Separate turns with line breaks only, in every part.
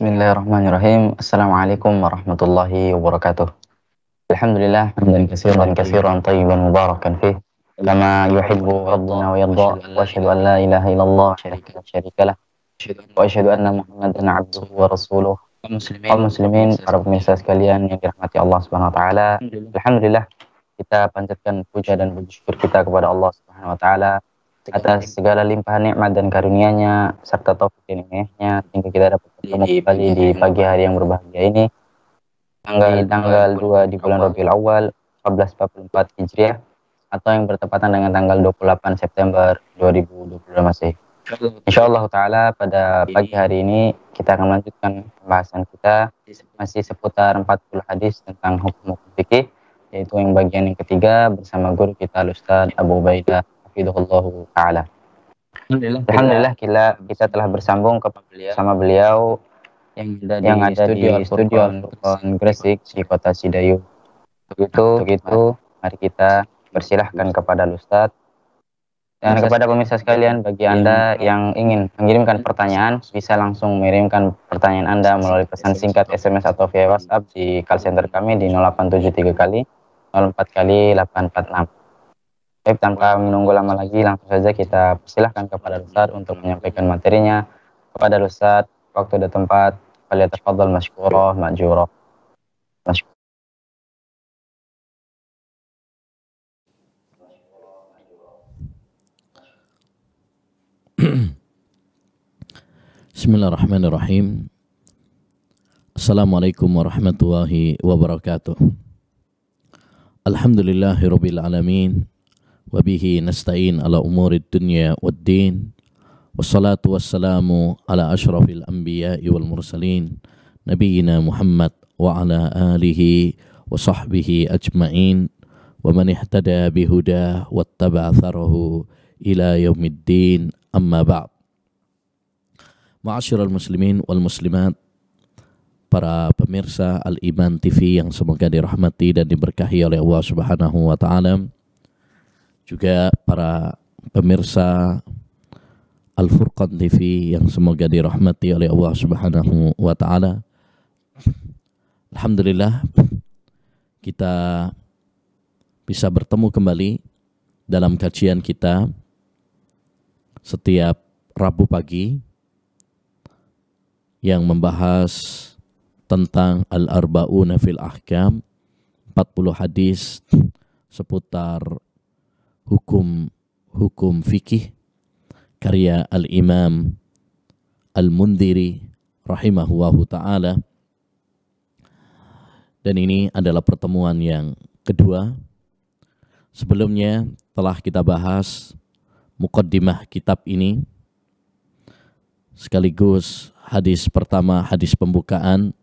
Bismillahirrahmanirrahim. Assalamualaikum warahmatullahi wabarakatuh. Alhamdulillah hamdan katsiran thayyiban mubarakan fih kama yuhibbu rabbuna wa yarda wa asyhadu an la ilaha illallah wahdahu la syarikalah wa asyhadu anna Muhammadan abduhu wa rasuluh. Kaum muslimin, para pemirsa sekalian yang dirahmati Allah Subhanahu wa taala. Alhamdulillah kita panjatkan puja dan puji syukur kita kepada Allah Subhanahu wa taala atas segala limpahan nikmat dan karunia-Nya serta taufik dan hidayah-Nya sehingga kita dapat bertemu kembali di pagi hari yang berbahagia ini, tanggal 2 di bulan Rabiul Awal 1444 Hijriah atau yang bertepatan dengan tanggal 28 September 2022 Masehi. Insyaallah taala pada pagi hari ini kita akan melanjutkan pembahasan kita masih seputar 40 hadis tentang hukum-hukum fikih, yaitu yang bagian yang ketiga bersama guru kita Ustaz Abu Ubaidah hafizahullah taala. Alhamdulillah kita telah bersambung sama beliau yang ada di studio Al-Furqan Gresik di kota Sidayu. Untuk itu mari kita persilahkan kepada Ustaz. Dan kepada pemirsa sekalian, bagi Anda yang ingin mengirimkan pertanyaan, bisa langsung mengirimkan pertanyaan Anda melalui pesan singkat, SMS atau via WhatsApp di call center kami di 0873 kali 04 kali 846. Baik, tanpa menunggu lama lagi, langsung saja kita persilahkan kepada Ustaz untuk menyampaikan materinya. Kepada Ustaz, waktu dan tempat, falyatafadhal masykurah ma'jurah.
Bismillahirrahmanirrahim. Assalamualaikum warahmatullahi wabarakatuh. Alhamdulillahirabbil alamin. Wabihi nasta'in ala umurid dunya waddin. Wassalatu wassalamu ala ashrafil anbiya'i wal mursalin Nabiyyina Muhammad wa ala alihi wa sahbihi ajma'in wa man ihtada bihuda wattaba'a tharahu ila yaumiddin, amma ba'd. Ma'asyiral muslimin wal muslimat, para pemirsa Al-Iman TV yang semoga dirahmati dan diberkahi oleh Allah Subhanahu wa taala, juga para pemirsa Al-Furqan TV yang semoga dirahmati oleh Allah Subhanahu wa taala. Alhamdulillah kita bisa bertemu kembali dalam kajian kita setiap Rabu pagi yang membahas tentang Al-Arba'una fil Ahkam, 40 hadis seputar hukum fikih karya Al-Imam Al-Mundhiri rahimahullahu ta'ala. Dan ini adalah pertemuan yang kedua. Sebelumnya telah kita bahas muqaddimah kitab ini, sekaligus hadis pertama, hadis pembukaan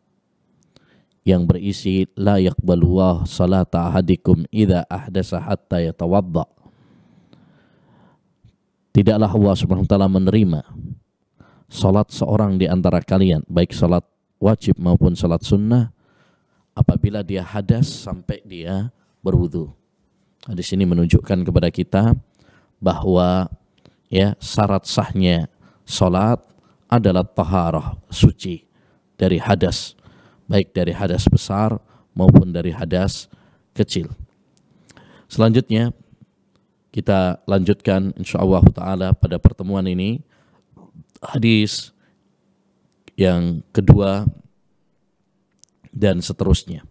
yang berisi la yaqbalullah salata ahadikum idza ahdasa hatta yatawadda. Tidaklah Allah Subhanahu wa taala menerima salat seorang di antara kalian, baik salat wajib maupun salat sunnah, apabila dia hadas sampai dia berwudu. Hadis ini menunjukkan kepada kita bahwa syarat sahnya salat adalah taharah, suci dari hadas, baik dari hadas besar maupun dari hadas kecil. Selanjutnya kita lanjutkan insyaallah ta'ala pada pertemuan ini hadis yang kedua dan seterusnya.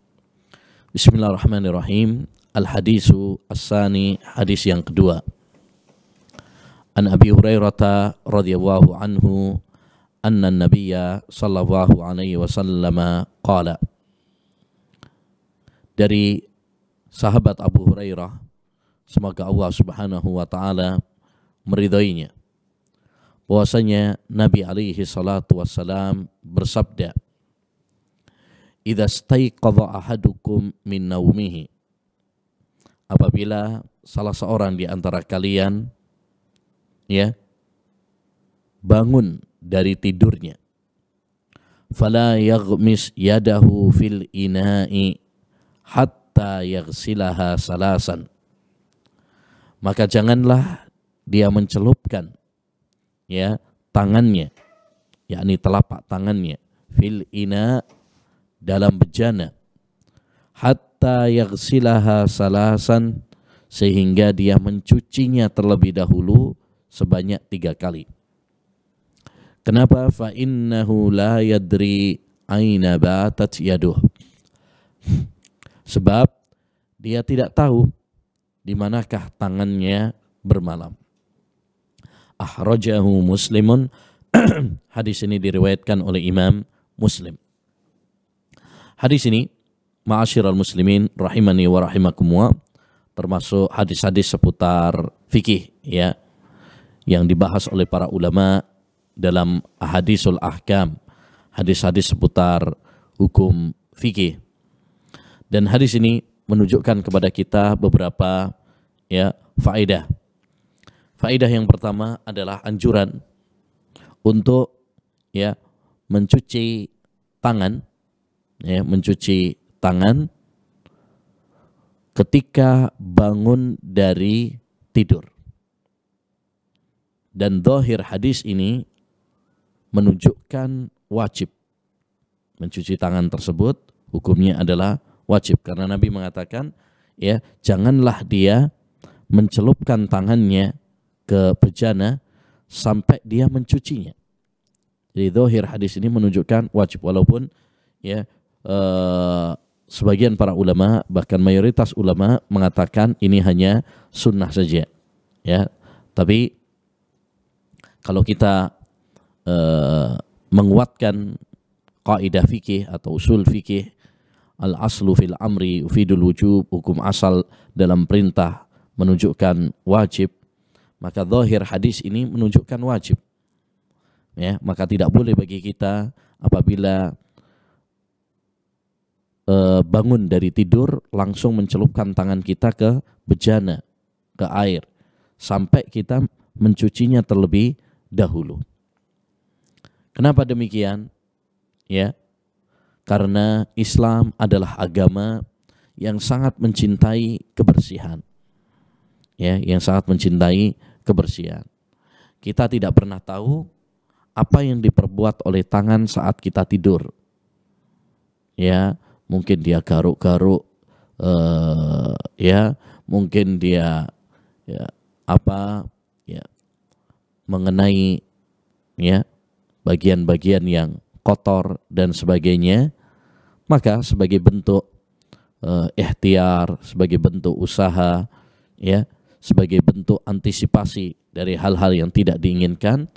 Bismillahirrahmanirrahim. Al-hadisu as-sani, hadis yang kedua. An Abi Hurairah radhiyallahu anhu anna an-nabiyya sallallahu alaihi wasallam qala. Dari sahabat Abu Hurairah, semoga Allah Subhanahu wa taala meridainya, bahwasanya Nabi alaihi salatu wassalam bersabda, "Idza staiqadha ahadukum min naumihi." Apabila salah seorang di antara kalian bangun dari tidurnya, fala yaghmis yadahu fil ina'i hatta yaghsilaha salasan. Maka janganlah dia mencelupkan tangannya, yakni telapak tangannya, fil ina, dalam bejana, hatta yaghsilaha salasan, sehingga dia mencucinya terlebih dahulu sebanyak 3 kali. Kenapa? Fa innahu la yadri aina batat yaduh. Sebab dia tidak tahu di manakah tangannya bermalam. Akhrajahu Muslimun. Hadis ini diriwayatkan oleh Imam Muslim. Hadis ini, ma'asyiral muslimin rahimani wa rahimakumullah, termasuk hadis-hadis seputar fikih ya, yang dibahas oleh para ulama dalam ahadisul ahkam, hadis-hadis seputar hukum fikih. Dan hadis ini menunjukkan kepada kita beberapa ya faedah. Faedah yang pertama adalah anjuran untuk ya mencuci tangan, ya mencuci tangan ketika bangun dari tidur. Dan zahir hadis ini menunjukkan wajib. Mencuci tangan tersebut hukumnya adalah wajib, karena Nabi mengatakan ya janganlah dia mencelupkan tangannya ke bejana sampai dia mencucinya. Jadi zahir hadis ini menunjukkan wajib, walaupun ya sebagian para ulama, bahkan mayoritas ulama mengatakan ini hanya sunnah saja ya. Tapi kalau kita menguatkan kaidah fikih atau usul fikih, al aslu fil amri ufidul wujub, hukum asal dalam perintah menunjukkan wajib, maka zahir hadis ini menunjukkan wajib. Ya, maka tidak boleh bagi kita apabila bangun dari tidur langsung mencelupkan tangan kita ke bejana, ke air, sampai kita mencucinya terlebih dahulu. Kenapa demikian? Ya, karena Islam adalah agama yang sangat mencintai kebersihan. Ya, yang sangat mencintai kebersihan. Kita tidak pernah tahu apa yang diperbuat oleh tangan saat kita tidur. Ya, mungkin dia garuk-garuk, ya, mungkin dia ya apa ya mengenai ya bagian-bagian yang kotor dan sebagainya. Maka sebagai bentuk ikhtiar, sebagai bentuk usaha, ya, sebagai bentuk antisipasi dari hal-hal yang tidak diinginkan,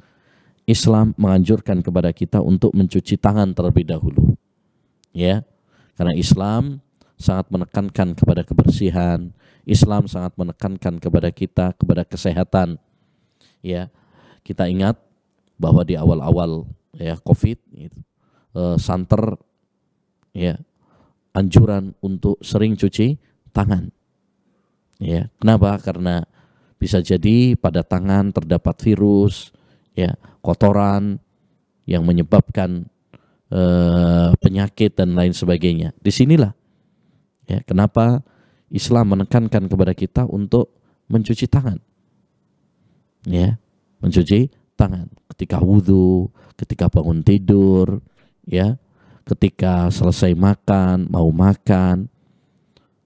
Islam menganjurkan kepada kita untuk mencuci tangan terlebih dahulu. Ya, karena Islam sangat menekankan kepada kebersihan, Islam sangat menekankan kepada kita kepada kesehatan. Ya, kita ingat bahwa di awal-awal ya Covid, santer ya anjuran untuk sering cuci tangan. Ya, kenapa? Karena bisa jadi pada tangan terdapat virus, ya, kotoran yang menyebabkan penyakit dan lain sebagainya. Disinilah ya kenapa Islam menekankan kepada kita untuk mencuci tangan. Ya, mencuci tangan ketika wudhu, ketika bangun tidur, ya, ketika selesai makan, mau makan.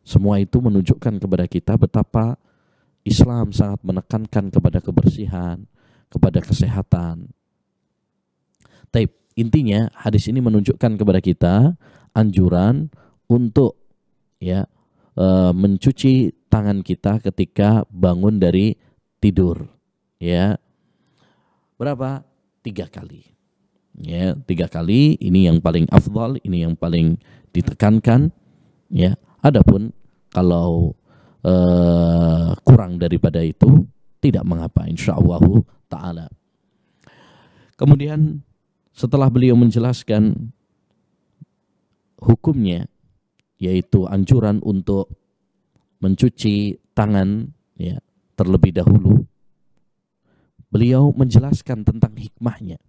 Semua itu menunjukkan kepada kita betapa Islam sangat menekankan kepada kebersihan, kepada kesehatan. Tapi intinya hadis ini menunjukkan kepada kita anjuran untuk ya mencuci tangan kita ketika bangun dari tidur. Ya, berapa? 3 kali. Ya, 3 kali. Ini yang paling afdal, ini yang paling ditekankan. Ya, adapun kalau kurang daripada itu tidak mengapa, insyaallah ta'ala. Kemudian setelah beliau menjelaskan hukumnya, yaitu anjuran untuk mencuci tangan ya terlebih dahulu, beliau menjelaskan tentang hikmahnya.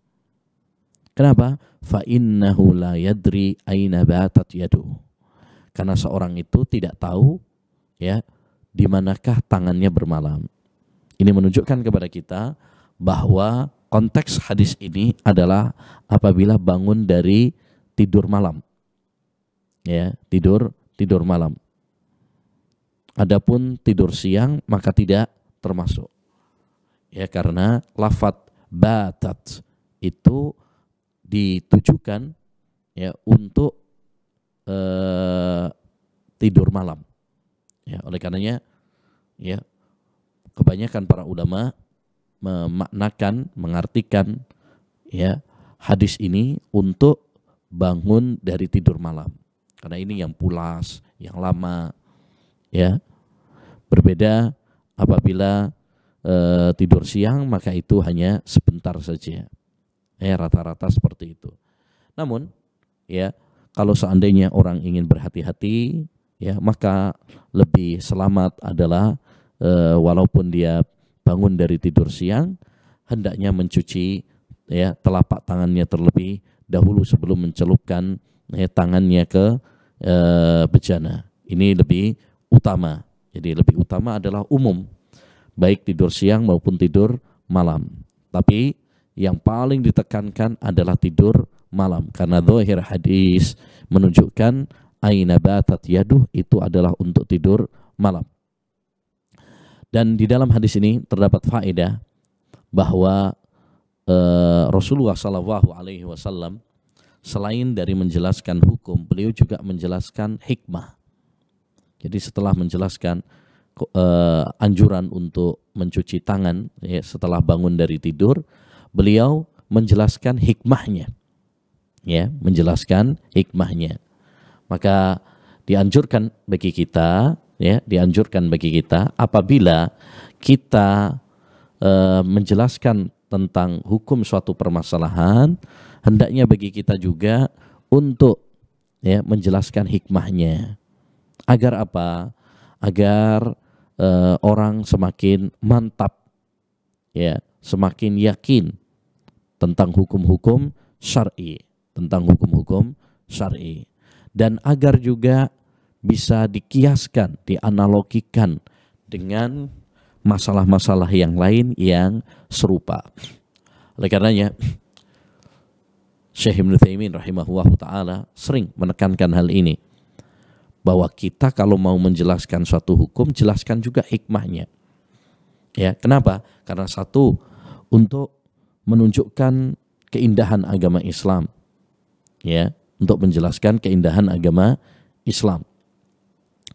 Kenapa? Fa innahu la yadri aina batat yadu. Karena seorang itu tidak tahu ya di manakah tangannya bermalam. Ini menunjukkan kepada kita bahwa konteks hadis ini adalah apabila bangun dari tidur malam. Ya, tidur malam. Adapun tidur siang maka tidak termasuk. Ya, karena lafadz batat itu ditujukan ya untuk tidur malam. Ya, oleh karenanya ya kebanyakan para ulama memaknakan, mengartikan ya hadis ini untuk bangun dari tidur malam. Karena ini yang pulas, yang lama ya. Berbeda apabila tidur siang maka itu hanya sebentar saja. Ya, rata-rata seperti itu. Namun ya kalau seandainya orang ingin berhati-hati ya maka lebih selamat adalah walaupun dia bangun dari tidur siang hendaknya mencuci ya telapak tangannya terlebih dahulu sebelum mencelupkan ya, tangannya ke bejana. Ini lebih utama. Jadi lebih utama adalah umum, baik tidur siang maupun tidur malam. Tapi yang paling ditekankan adalah tidur malam, karena zahir hadis menunjukkan aina batat yaduh itu adalah untuk tidur malam. Dan di dalam hadis ini terdapat faedah bahwa Rasulullah SAW selain dari menjelaskan hukum, beliau juga menjelaskan hikmah. Jadi setelah menjelaskan anjuran untuk mencuci tangan ya, setelah bangun dari tidur, beliau menjelaskan hikmahnya. Ya, menjelaskan hikmahnya. Maka dianjurkan bagi kita apabila kita menjelaskan tentang hukum suatu permasalahan, hendaknya bagi kita juga untuk ya menjelaskan hikmahnya. Agar apa? Agar orang semakin mantap, ya, semakin yakin tentang hukum-hukum syar'i, dan agar juga bisa dikiaskan, dianalogikan dengan masalah-masalah yang lain yang serupa. Oleh karenanya Syekh Ibnu Utsaimin rahimahullahu taala sering menekankan hal ini, bahwa kita kalau mau menjelaskan suatu hukum, jelaskan juga hikmahnya. Ya, kenapa? Karena satu, untuk menunjukkan keindahan agama Islam. Ya, untuk menjelaskan keindahan agama Islam.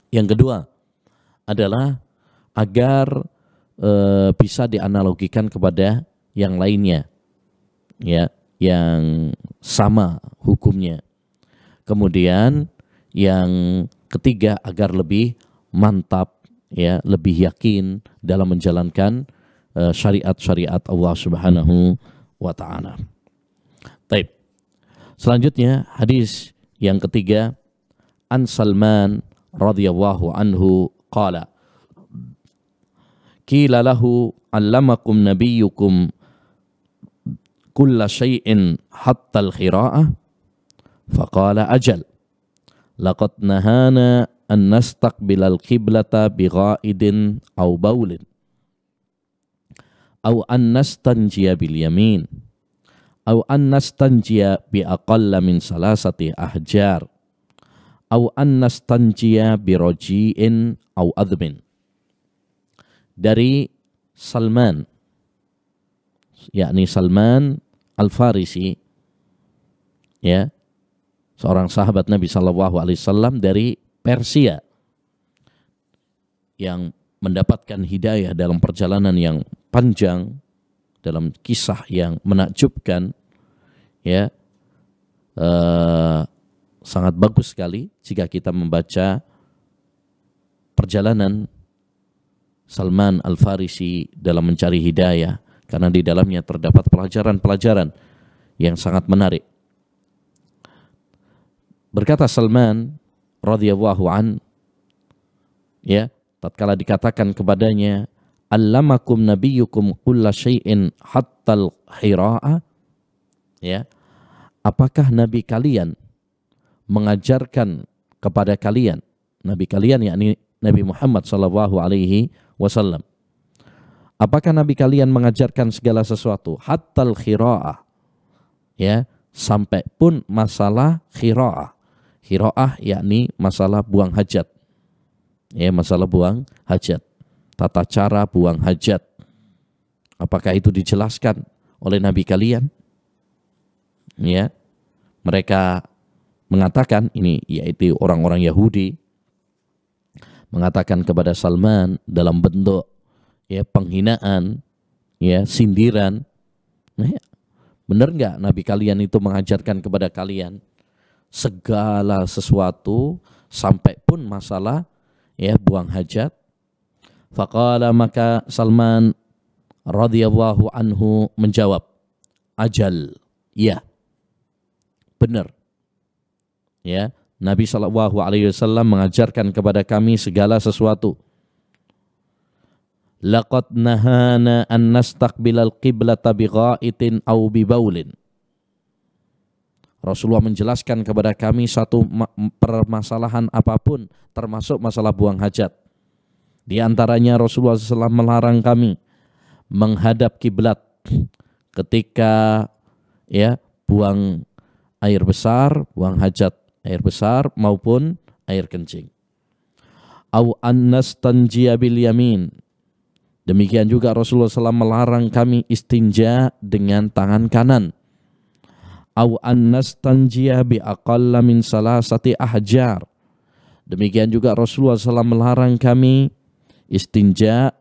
Yang kedua adalah agar bisa dianalogikan kepada yang lainnya. Ya, yang sama hukumnya. Kemudian yang ketiga, agar lebih mantap, ya, lebih yakin dalam menjalankan syariat-syariat Allah Subhanahu wa taala. Baik. Selanjutnya hadis yang ketiga, An Salman radhiyallahu anhu qala qila lahu allamakum nabiyyukum kulla syai'in hatta al-khira'ah faqala ajal laqad nahana an nastaqbilal qiblata bigha'idin aw baulin aw an nastanjiya bil yamin aw an nastanjiya bi aqalla min salasati ahjar aw an nastanjiya bi raji'in aw admin. Dari Salman, yakni Salman Al-Farisi, ya, seorang sahabat Nabi SAW dari Persia yang mendapatkan hidayah dalam perjalanan yang panjang, dalam kisah yang menakjubkan, ya, sangat bagus sekali jika kita membaca perjalanan Salman Al-Farisi dalam mencari hidayah, karena di dalamnya terdapat pelajaran-pelajaran yang sangat menarik. Berkata Salman radhiyallahu an, ya, tatkala dikatakan kepadanya, allamakum nabiyyukum kulla syai'in hatta al-khira'ah, ya, apakah nabi kalian mengajarkan kepada kalian, nabi kalian yakni Nabi Muhammad sallallahu alaihi wasallam, apakah nabi kalian mengajarkan segala sesuatu hatta al-khira'ah, ya, sampai pun masalah khira'ah. Khira'ah yakni masalah buang hajat. Ya, masalah buang hajat. Tata cara buang hajat. Apakah itu dijelaskan oleh Nabi kalian? Ya. Mereka mengatakan, ini yaitu orang-orang Yahudi mengatakan kepada Salman dalam bentuk ya penghinaan, ya sindiran. Nah, benar nggak Nabi kalian itu mengajarkan kepada kalian segala sesuatu sampai pun masalah ya buang hajat? Faqala, maka Salman radhiyallahu anhu menjawab, ajal, ya, benar. Ya, Nabi SAW mengajarkan kepada kami segala sesuatu. Laqad nahana an nastaqbilal qiblata bighaitin aw bibaulin. Rasulullah menjelaskan kepada kami satu permasalahan apapun, termasuk masalah buang hajat. Di antaranya Rasulullah SAW melarang kami menghadap kiblat ketika ya buang air besar, buang hajat air besar maupun air kencing. Au annastanjiya bil yamin. Demikian juga Rasulullah SAW melarang kami istinja dengan tangan kanan. Au annastanjiya bi aqalla min salasati ahjar. Demikian juga Rasulullah SAW melarang kami istinja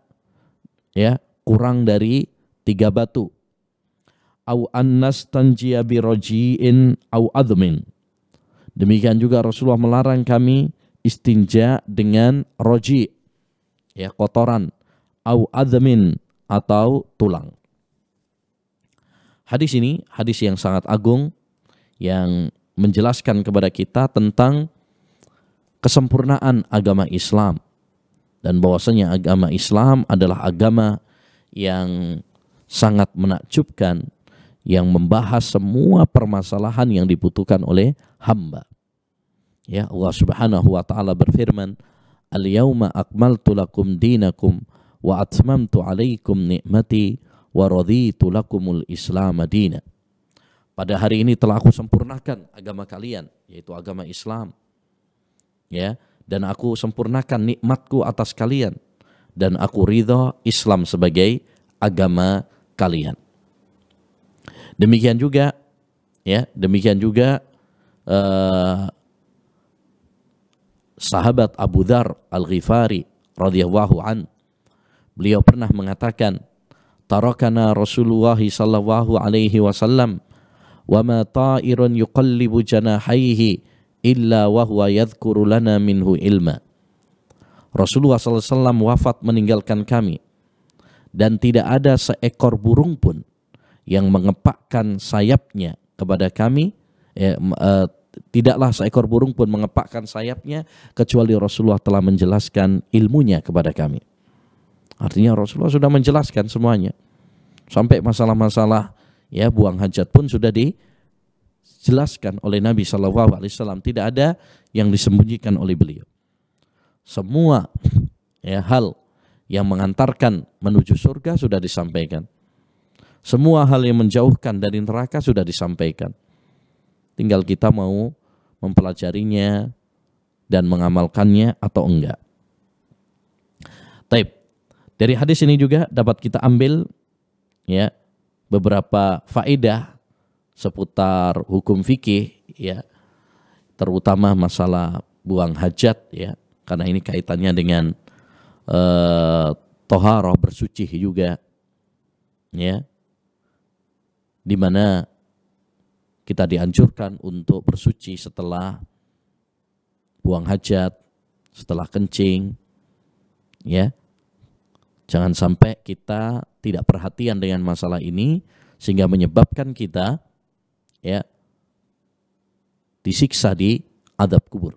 ya kurang dari 3 batu. Au annastanjiya bi roji'in au admin. Demikian juga Rasulullah melarang kami istinja dengan roji, ya kotoran, au admin atau tulang. Hadis ini hadis yang sangat agung yang menjelaskan kepada kita tentang kesempurnaan agama Islam dan bahwasanya agama Islam adalah agama yang sangat menakjubkan, yang membahas semua permasalahan yang dibutuhkan oleh hamba. Ya, Allah Subhanahu wa taala berfirman, "Al-yauma akmaltu lakum dinakum wa atmamtu 'alaikum ni'mati wa raditu lakumul Islam madina." Pada hari ini telah aku sempurnakan agama kalian, yaitu agama Islam. Ya, dan aku sempurnakan nikmatku atas kalian dan aku ridha Islam sebagai agama kalian. Demikian juga sahabat Abu Dzar Al-Ghifari radhiyallahu an, beliau pernah mengatakan, tarakana Rasulullah sallallahu alaihi wasallam wa ma ta'irun yuqallibu janahaihi illa wa huwa yadhkuru lana minhu ilma. Rasulullah sallallahu alaihi wasallam wafat meninggalkan kami dan tidak ada seekor burung pun yang mengepakkan sayapnya kepada kami, tidaklah seekor burung pun mengepakkan sayapnya kecuali Rasulullah telah menjelaskan ilmunya kepada kami. Artinya Rasulullah sudah menjelaskan semuanya. Sampai masalah-masalah ya buang hajat pun sudah dijelaskan oleh Nabi SAW. Tidak ada yang disembunyikan oleh beliau. Semua ya hal yang mengantarkan menuju surga sudah disampaikan. Semua hal yang menjauhkan dari neraka sudah disampaikan. Tinggal kita mau mempelajarinya dan mengamalkannya atau enggak. Taib. Dari hadis ini juga dapat kita ambil ya beberapa faedah seputar hukum fikih ya, terutama masalah buang hajat ya, karena ini kaitannya dengan toharoh, bersuci juga ya, di mana kita dianjurkan untuk bersuci setelah buang hajat, setelah kencing ya. Jangan sampai kita tidak perhatian dengan masalah ini sehingga menyebabkan kita ya disiksa di azab kubur.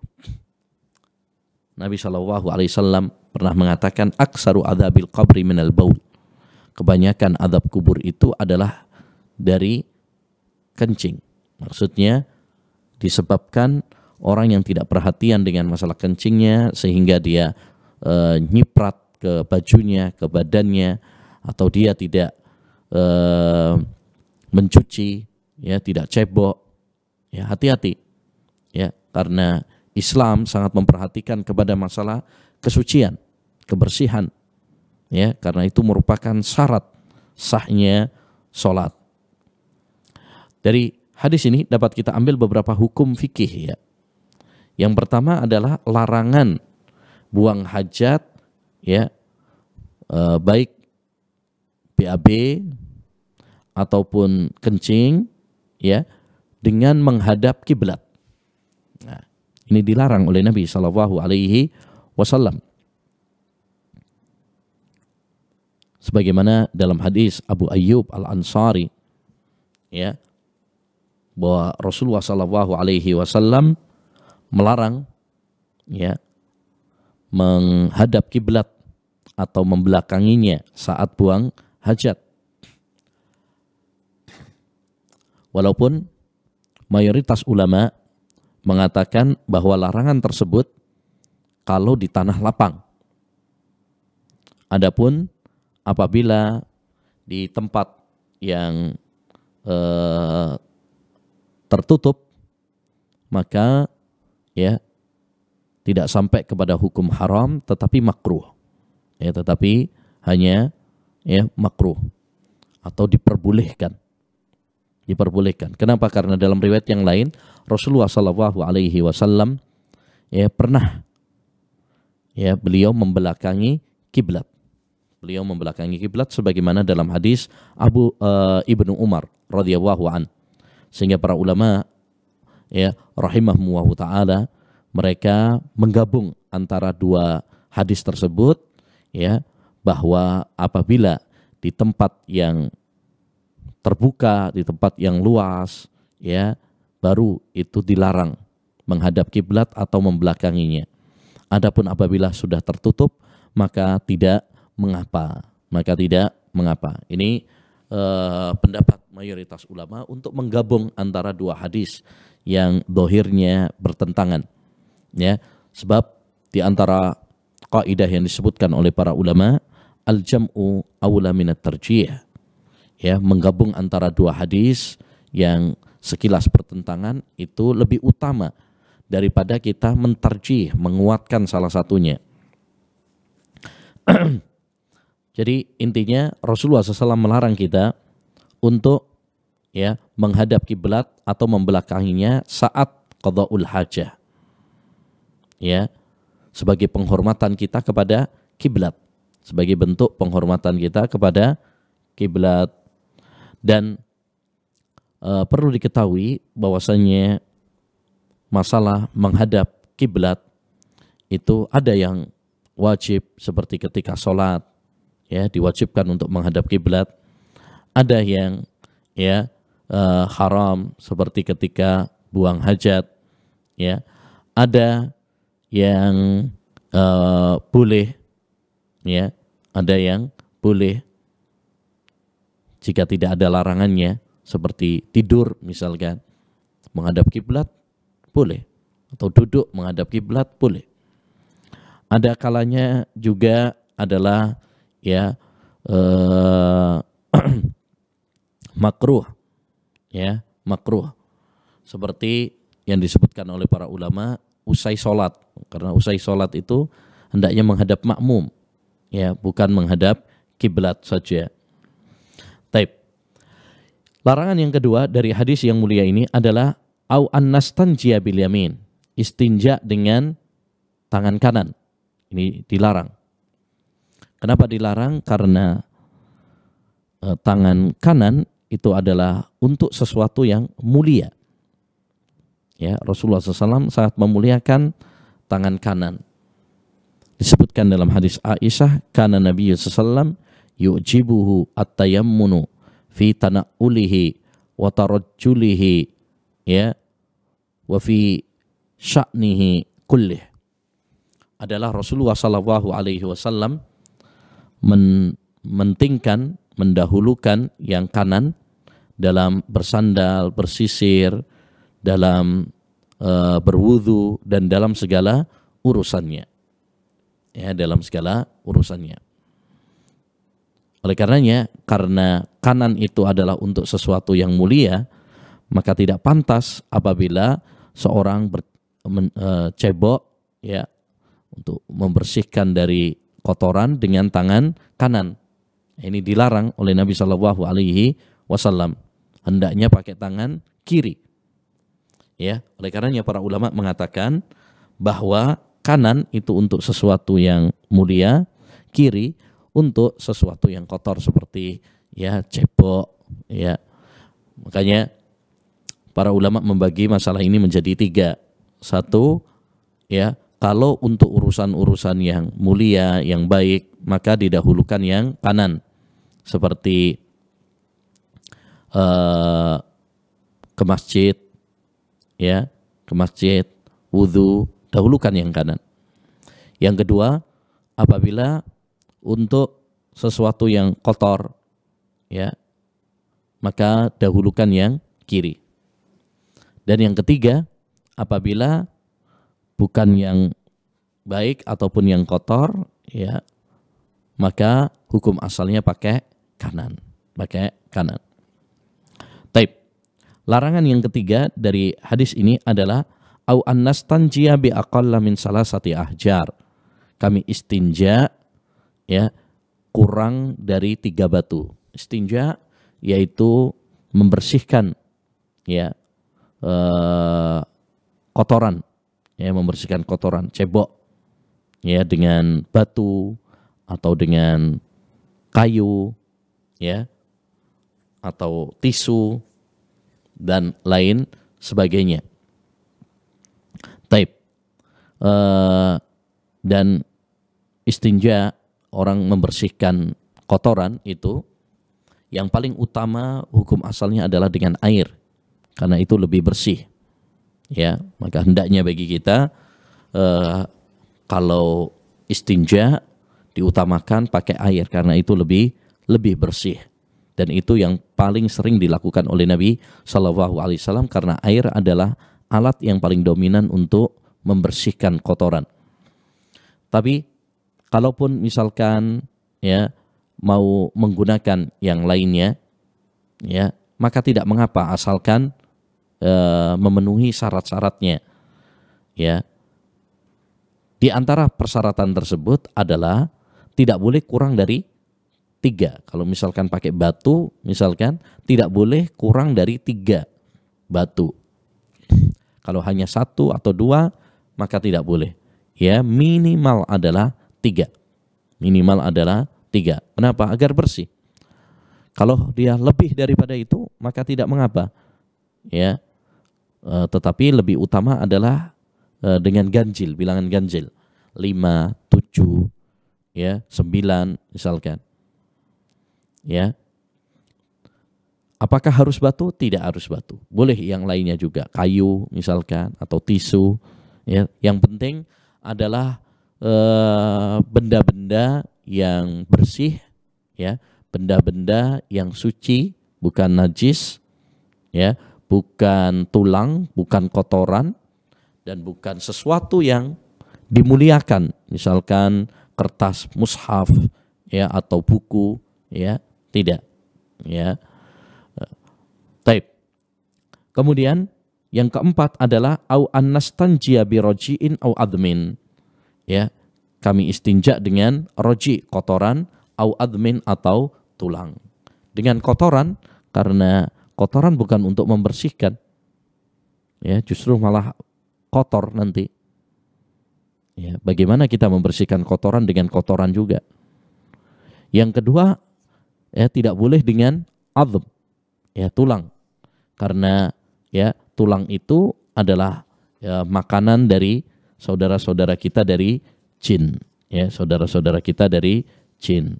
Nabi SAW pernah mengatakan aksaru adzabil qabri minal baul. Kebanyakan azab kubur itu adalah dari kencing. Maksudnya disebabkan orang yang tidak perhatian dengan masalah kencingnya sehingga dia nyiprat ke bajunya, ke badannya, atau dia tidak mencuci, ya tidak cebok, Ya, hati-hati. Ya, karena Islam sangat memperhatikan kepada masalah kesucian, kebersihan. Ya, karena itu merupakan syarat sahnya salat. Dari hadis ini dapat kita ambil beberapa hukum fikih ya. Yang pertama adalah larangan buang hajat ya, baik BAB ataupun kencing ya, dengan menghadap kiblat. Nah, ini dilarang oleh Nabi Shallallahu Alaihi Wasallam. Sebagaimana dalam hadis Abu Ayyub Al-Ansari ya, bahwa Rasulullah Shallallahu Alaihi Wasallam melarang ya menghadap kiblat atau membelakanginya saat buang hajat. Walaupun mayoritas ulama mengatakan bahwa larangan tersebut kalau di tanah lapang. Adapun apabila di tempat yang tertutup, maka ya tidak sampai kepada hukum haram, tetapi makruh. Ya, tetapi hanya ya makruh atau diperbolehkan. Diperbolehkan. Kenapa? Karena dalam riwayat yang lain Rasulullah Shallallahu Alaihi Wasallam ya pernah ya beliau membelakangi kiblat. Beliau membelakangi kiblat sebagaimana dalam hadis Ibnu Umar radhiyallahu an. Sehingga para ulama ya rahimahumullah taala mereka menggabung antara dua hadis tersebut ya, bahwa apabila di tempat yang terbuka, di tempat yang luas ya, baru itu dilarang menghadap kiblat atau membelakanginya. Adapun apabila sudah tertutup maka tidak mengapa, Ini pendapat mayoritas ulama untuk menggabung antara dua hadis yang dohirnya bertentangan. Ya, sebab di antara kaidah yang disebutkan oleh para ulama, al-jam'u aula minat tarjih. Ya, menggabung antara dua hadis yang sekilas bertentangan itu lebih utama daripada kita mentarjih, menguatkan salah satunya. Jadi intinya Rasulullah SAW melarang kita untuk ya menghadap kiblat atau membelakanginya saat qada'ul hajah. Ya, sebagai penghormatan kita kepada kiblat, sebagai bentuk penghormatan kita kepada kiblat. Dan perlu diketahui bahwasanya masalah menghadap kiblat itu ada yang wajib seperti ketika sholat ya, diwajibkan untuk menghadap kiblat. Ada yang ya haram seperti ketika buang hajat ya. Ada yang boleh ya, ada yang boleh jika tidak ada larangannya, seperti tidur misalkan menghadap kiblat boleh, atau duduk menghadap kiblat boleh. Ada kalanya juga adalah ya makruh ya, makruh seperti yang disebutkan oleh para ulama usai sholat, karena usai sholat itu hendaknya menghadap makmum ya, bukan menghadap kiblat saja. Taib. Larangan yang kedua dari hadis yang mulia ini adalah au annastanjiya bil yamin, istinja dengan tangan kanan. Ini dilarang. Kenapa dilarang? Karena tangan kanan itu adalah untuk sesuatu yang mulia. Ya, Rasulullah SAW sangat memuliakan tangan kanan. Disebutkan dalam hadis Aisyah, kana Nabi SAW yu'jibuhu at-tayammunu fi tana'ulihi wa tarajjulihi ya wa fi sya'nihi kullih. Adalah Rasulullah SAW mementingkan, mendahulukan yang kanan dalam bersandal, bersisir, dalam berwudu, dan dalam segala urusannya. Ya, dalam segala urusannya. Oleh karenanya, karena kanan itu adalah untuk sesuatu yang mulia, maka tidak pantas apabila seorang cebok ya untuk membersihkan dari kotoran dengan tangan kanan. Ini dilarang oleh Nabi Shallallahu Alaihi Wasallam. Hendaknya pakai tangan kiri. Ya, oleh karenanya para ulama mengatakan bahwa kanan itu untuk sesuatu yang mulia, kiri untuk sesuatu yang kotor seperti ya cebok. Ya, makanya para ulama membagi masalah ini menjadi 3. Satu, ya kalau untuk urusan-urusan yang mulia, yang baik, maka didahulukan yang kanan. Seperti ke masjid, ya, ke masjid, wudhu, dahulukan yang kanan. Yang kedua, apabila untuk sesuatu yang kotor, ya, maka dahulukan yang kiri. Dan yang ketiga, apabila bukan yang baik ataupun yang kotor, ya, maka hukum asalnya pakai kanan, Taib. Larangan yang ketiga dari hadis ini adalah au annastanjiya bi aqalla min salasati ahjar. Kami istinja ya kurang dari 3 batu. Istinja yaitu membersihkan ya kotoran, ya membersihkan kotoran, cebok ya dengan batu atau dengan kayu ya atau tisu dan lain sebagainya. Taib. Dan istinja, orang membersihkan kotoran itu yang paling utama hukum asalnya adalah dengan air, karena itu lebih bersih. Ya, maka hendaknya bagi kita kalau istinja diutamakan pakai air karena itu lebih bersih. Dan itu yang paling sering dilakukan oleh Nabi Shallallahu Alaihi Wasallam karena air adalah alat yang paling dominan untuk membersihkan kotoran. Tapi kalaupun misalkan ya mau menggunakan yang lainnya, ya maka tidak mengapa asalkan memenuhi syarat-syaratnya. Ya, di antara persyaratan tersebut adalah tidak boleh kurang dari 3. Kalau misalkan pakai batu, misalkan tidak boleh kurang dari 3 batu. Kalau hanya 1 atau 2, maka tidak boleh. Ya, minimal adalah 3. Minimal adalah 3. Kenapa? Agar bersih. Kalau dia lebih daripada itu, maka tidak mengapa. Ya, tetapi lebih utama adalah dengan ganjil, bilangan ganjil. 5, 7, ya, 9 misalkan. Ya. Apakah harus batu? Tidak harus batu. Boleh yang lainnya juga, kayu misalkan atau tisu. Ya. Yang penting adalah benda-benda yang bersih, ya, benda-benda yang suci, bukan najis, ya, bukan tulang, bukan kotoran, dan bukan sesuatu yang dimuliakan, misalkan kertas mushaf, ya, atau buku, ya. Tidak, ya. Taib. Kemudian yang keempat adalah au annastanjiya bi roji'in au admin. Ya, kami istinja dengan roji, kotoran, au admin atau tulang. Dengan kotoran karena kotoran bukan untuk membersihkan. Ya, justru malah kotor nanti. Ya, bagaimana kita membersihkan kotoran dengan kotoran juga? Yang kedua, ya tidak boleh dengan adhm, ya tulang, karena ya tulang itu adalah ya, makanan dari saudara-saudara kita dari jin, ya saudara-saudara kita dari jin.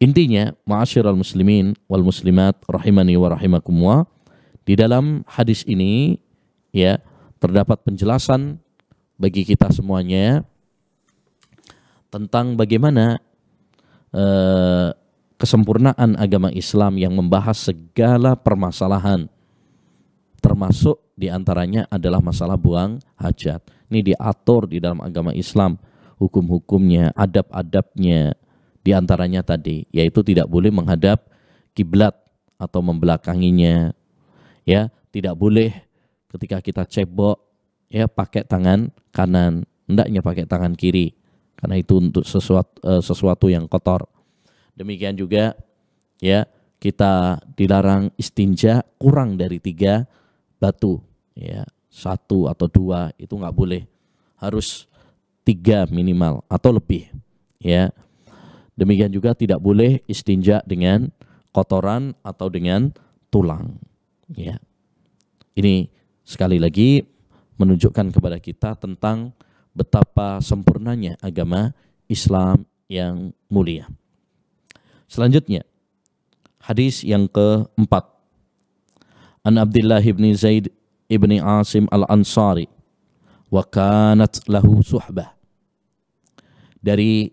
Intinya, ma'asyiral muslimin wal muslimat rahimani wa rahimakumullah, di dalam hadis ini ya terdapat penjelasan bagi kita semuanya tentang bagaimana kesempurnaan agama Islam yang membahas segala permasalahan, termasuk diantaranya adalah masalah buang hajat. Ini diatur di dalam agama Islam, hukum-hukumnya, adab-adabnya, diantaranya tadi, yaitu tidak boleh menghadap kiblat atau membelakanginya, Ya, tidak boleh ketika kita cebok ya pakai tangan kanan, hendaknya pakai tangan kiri karena itu untuk sesuatu yang kotor. Demikian juga ya, kita dilarang istinja kurang dari 3 batu, ya 1 atau 2 itu nggak boleh, harus 3 minimal atau lebih, ya. Demikian juga tidak boleh istinja dengan kotoran atau dengan tulang, ya. Ini sekali lagi menunjukkan kepada kita tentang betapa sempurnanya agama Islam yang mulia. Selanjutnya, hadis yang keempat. An Abdullah ibn Zaid ibn Asim al-Ansari wa kanat lahu suhbah. Dari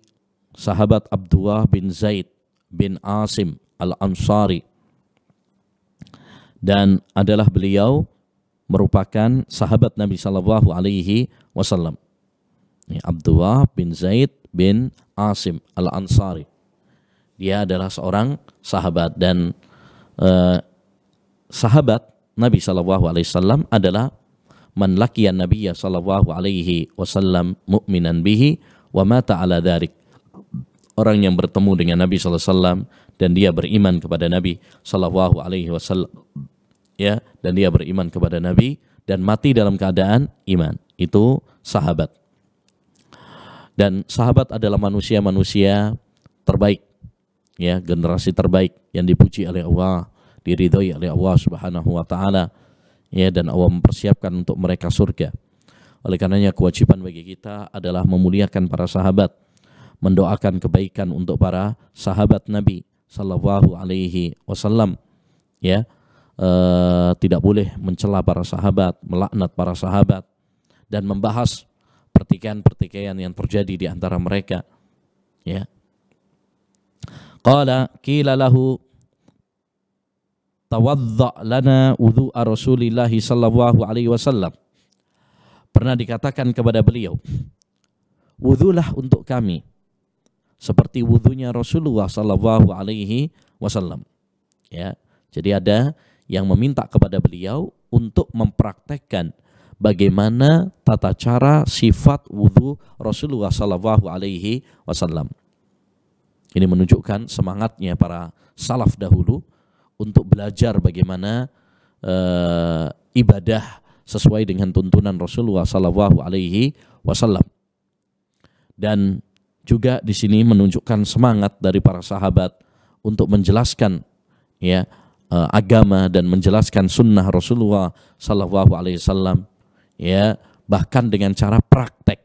sahabat Abdullah bin Zaid bin Asim al-Ansari, dan adalah beliau merupakan sahabat Nabi sallallahu alaihi wasallam. Abdullah bin Zaid bin Asim al-Ansari. Dia adalah seorang sahabat, dan sahabat Nabi sallallahu alaihi wasallam adalah man laqiyan nabiyya sallallahu alaihi wasallam mu'minan bihi wa mata ala dzalik. Orang yang bertemu dengan Nabi sallallahu alaihi wasallam dan dia beriman kepada Nabi sallallahu alaihi wasallam, ya, dan dia beriman kepada Nabi dan mati dalam keadaan iman, itu sahabat. Dan sahabat adalah manusia-manusia terbaik, ya, generasi terbaik yang dipuji oleh Allah, diridhoi oleh Allah Subhanahu wa taala, ya, dan Allah mempersiapkan untuk mereka surga. Oleh karenanya kewajiban bagi kita adalah memuliakan para sahabat, mendoakan kebaikan untuk para sahabat Nabi sallallahu alaihi wasallam, ya. Tidak boleh mencela para sahabat, melaknat para sahabat, dan membahas pertikaian-pertikaian yang terjadi di antara mereka, ya. Qala qila lahu tawadda lana wudu'a Rasulillah sallallahu alaihi wasallam. Pernah dikatakan kepada beliau, wudulah untuk kami seperti wudunya Rasulullah sallallahu alaihi wasallam, ya. Jadi ada yang meminta kepada beliau untuk mempraktekkan bagaimana tata cara sifat wudu Rasulullah sallallahu alaihi wasallam. Ini menunjukkan semangatnya para salaf dahulu untuk belajar bagaimana ibadah sesuai dengan tuntunan Rasulullah sallallahu alaihi wasallam. Dan juga di sini menunjukkan semangat dari para sahabat untuk menjelaskan, ya, agama dan menjelaskan sunnah Rasulullah sallallahu alaihi wasallam, ya, bahkan dengan cara praktek.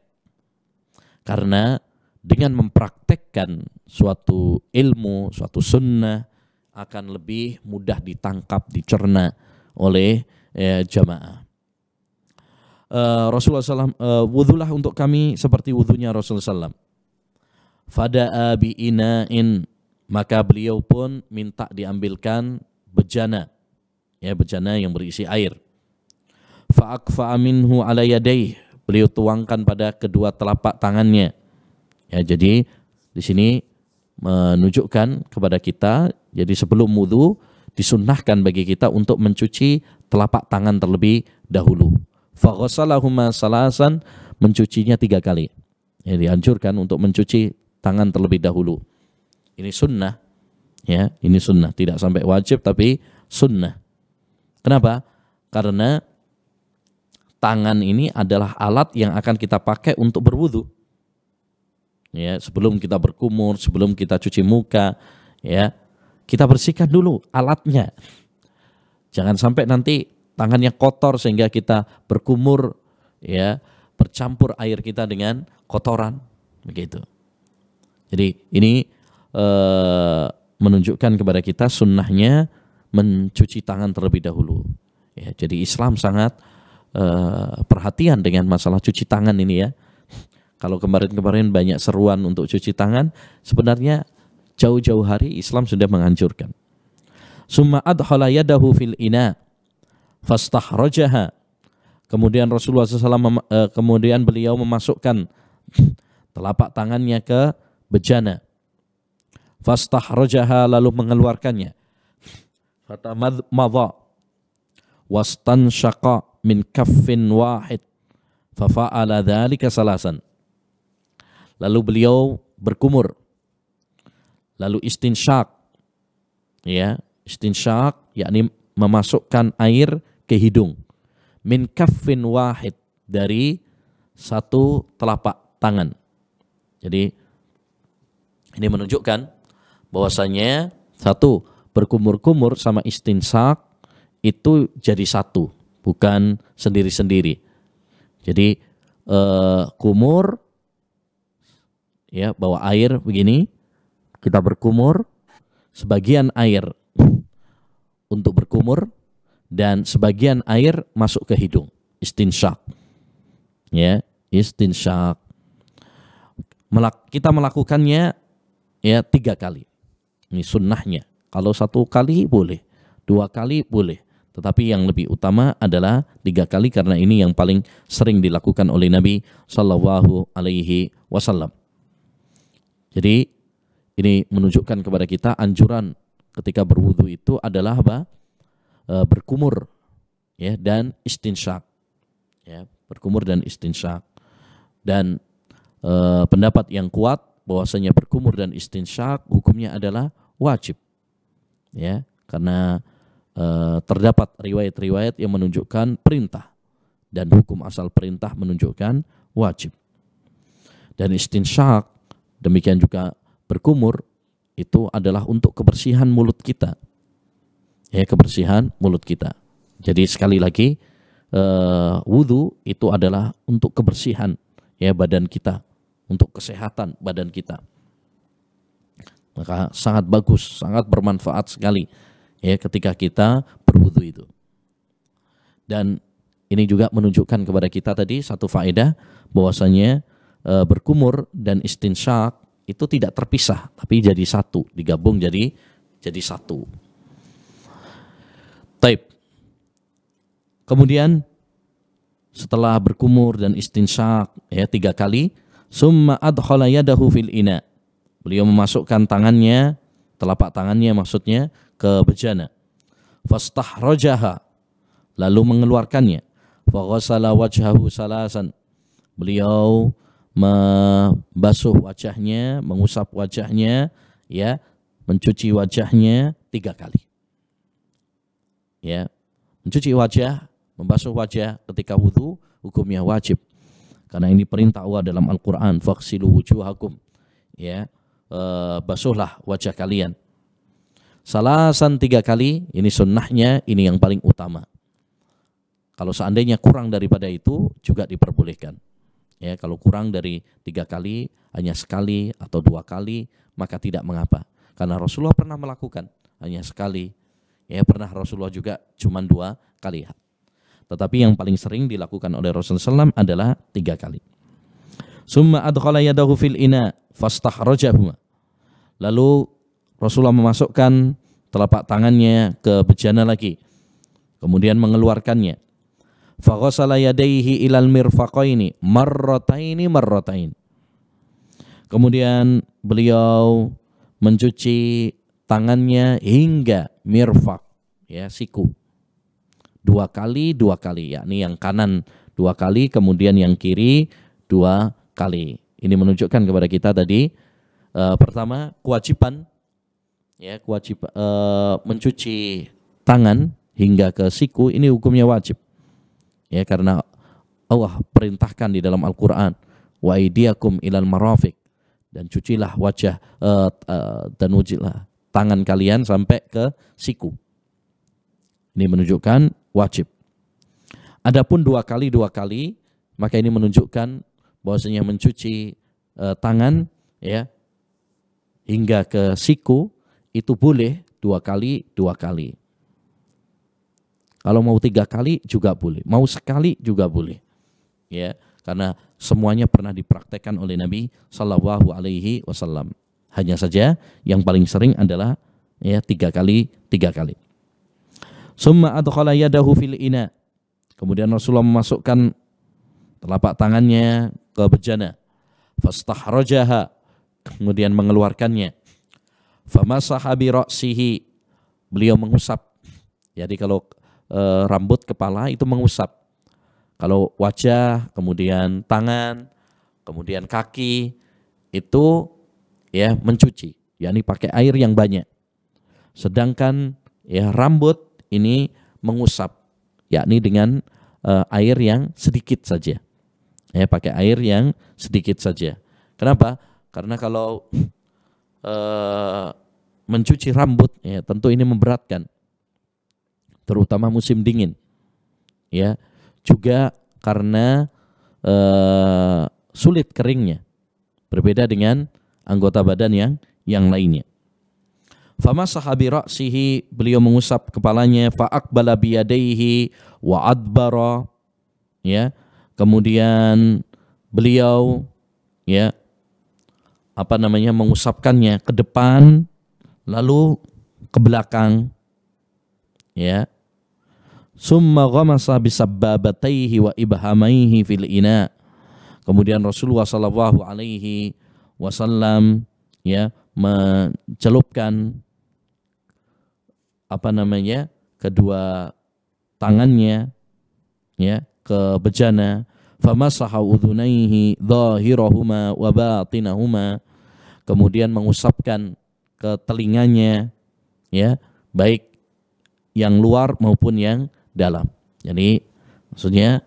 Karena dengan mempraktekkan suatu ilmu, suatu sunnah akan lebih mudah ditangkap, dicerna oleh jamaah. Rasulullah SAW, wudulah untuk kami seperti wudunya Rasulullah SAW. Fada'a bi'ina'in, maka beliau pun minta diambilkan bejana, ya, bejana yang berisi air. Fa'akfa'a minhu ala yadayh, beliau tuangkan pada kedua telapak tangannya. Ya, jadi di sini menunjukkan kepada kita, jadi sebelum wudu disunnahkan bagi kita untuk mencuci telapak tangan terlebih dahulu. Faghasalahuma salasan, mencucinya 3 kali. Ya, dianjurkan untuk mencuci tangan terlebih dahulu. Ini sunnah, ya, ini sunnah, tidak sampai wajib tapi sunnah. Kenapa? Karena tangan ini adalah alat yang akan kita pakai untuk berwudu. Ya, sebelum kita berkumur, sebelum kita cuci muka, ya, kita bersihkan dulu alatnya. Jangan sampai nanti tangannya kotor sehingga kita berkumur, ya, bercampur air kita dengan kotoran, begitu. Jadi ini menunjukkan kepada kita sunnahnya mencuci tangan terlebih dahulu. Ya, jadi Islam sangat perhatian dengan masalah cuci tangan ini, ya. Kalau kemarin-kemarin banyak seruan untuk cuci tangan, sebenarnya jauh-jauh hari Islam sudah menganjurkan. Summa adkhala yadahu fil ina fastahrajaha. Kemudian Rasulullah SAW kemudian beliau memasukkan telapak tangannya ke bejana. Fastahrajaha, lalu mengeluarkannya. Fatamadmadha wastanshaqa min kaffin wahid fafa'ala dzalika salasan. Lalu beliau berkumur, lalu istinsyaq, ya, istinsyaq yakni memasukkan air ke hidung, min kaffin wahid, dari satu telapak tangan. Jadi ini menunjukkan bahwasanya satu, berkumur-kumur sama istinsyaq itu jadi satu, bukan sendiri-sendiri. Jadi kumur, ya, bawa air begini, kita berkumur, sebagian air untuk berkumur dan sebagian air masuk ke hidung, istinsyaq. Ya, istinsyaq. Kita melakukannya ya 3 kali. Ini sunnahnya. Kalau 1 kali boleh, 2 kali boleh. Tetapi yang lebih utama adalah 3 kali karena ini yang paling sering dilakukan oleh Nabi Sallallahu Alaihi Wasallam. Jadi ini menunjukkan kepada kita anjuran ketika berwudu itu adalah apa? Berkumur, ya, dan istinsyaq. Ya, berkumur dan istinsyaq. Dan pendapat yang kuat bahwasanya berkumur dan istinsyaq hukumnya adalah wajib, ya, karena terdapat riwayat-riwayat yang menunjukkan perintah dan hukum asal perintah menunjukkan wajib. Dan istinsyaq, demikian juga berkumur, itu adalah untuk kebersihan mulut kita, ya, kebersihan mulut kita. Jadi sekali lagi wudu itu adalah untuk kebersihan, ya, badan kita, untuk kesehatan badan kita. Maka sangat bagus, sangat bermanfaat sekali, ya, ketika kita berwudu itu. Dan ini juga menunjukkan kepada kita tadi satu faedah bahwasanya berkumur dan istinsyaq itu tidak terpisah, tapi jadi satu, digabung jadi satu. Taib. Kemudian setelah berkumur dan istinsyaq, ya, 3 kali, summa adkhala yadahu fil ina. Beliau memasukkan tangannya, telapak tangannya maksudnya, ke bejana. Fastahrajaha, lalu mengeluarkannya. Faghasala wajhahu salasan. Beliau membasuh wajahnya, mengusap wajahnya, ya, mencuci wajahnya 3 kali. Ya, mencuci wajah, membasuh wajah ketika wudu hukumnya wajib. Karena ini perintah Allah dalam Al-Quran, faghsilu wujuhakum, ya, basuhlah wajah kalian. Salasan 3 kali, ini sunnahnya, ini yang paling utama. Kalau seandainya kurang daripada itu juga diperbolehkan. Ya, kalau kurang dari 3 kali, hanya sekali atau 2 kali, maka tidak mengapa. Karena Rasulullah pernah melakukan hanya sekali, ya, pernah Rasulullah juga cuma 2 kali. Tetapi yang paling sering dilakukan oleh Rasulullah SAW adalah 3 kali. Summa adkhala yadahu fil ina fastahrajahu. Lalu Rasulullah memasukkan telapak tangannya ke bejana lagi, kemudian mengeluarkannya. Faghasala yadayhi ilal mirfaqaini marratain. Kemudian beliau mencuci tangannya hingga mirfaq, ya, siku. 2 kali, yakni yang kanan 2 kali, kemudian yang kiri 2 kali. Ini menunjukkan kepada kita tadi pertama kewajiban, ya, mencuci tangan hingga ke siku ini hukumnya wajib, ya, karena Allah perintahkan di dalam Al-Quran, wa aydiyakum ilal marafiq, dan cucilah wajah dan wujilah tangan kalian sampai ke siku. Ini menunjukkan wajib. Adapun 2 kali, maka ini menunjukkan bahwasanya mencuci tangan, ya, hingga ke siku itu boleh 2 kali. Kalau mau 3 kali juga boleh, mau sekali juga boleh, ya, karena semuanya pernah dipraktekkan oleh Nabi Sallallahu Alaihi Wasallam. Hanya saja yang paling sering adalah, ya, 3 kali. Summa adkhala yadahu fil ina. Kemudian Rasulullah memasukkan telapak tangannya ke bejana. Fastahrajaha, kemudian mengeluarkannya. Famasaha bi ra'sihi, beliau mengusap. Jadi kalau rambut kepala itu mengusap. Kalau wajah, kemudian tangan, kemudian kaki itu ya mencuci, yakni pakai air yang banyak. Sedangkan ya rambut ini mengusap, yakni dengan air yang sedikit saja. Ya, pakai air yang sedikit saja. Kenapa? Karena kalau mencuci rambut ya tentu ini memberatkan, terutama musim dingin. Ya, juga karena sulit keringnya, berbeda dengan anggota badan yang lainnya. Famasaha bi ra'sihi, beliau mengusap kepalanya, fa aqbala bi yadayhi wa adbara, ya. Kemudian beliau ya mengusapkannya ke depan lalu ke belakang, ya. Summa ghamasa bi sabbabatayhi wa ibhamaihi fil ina. Kemudian Rasulullah sallallahu alaihi wasallam ya mencelupkan kedua tangannya ya ke bejana, famasaha udhunaihi dhahirahuma wa batinahuma, kemudian mengusapkan ke telinganya ya, baik yang luar maupun yang dalam. Jadi maksudnya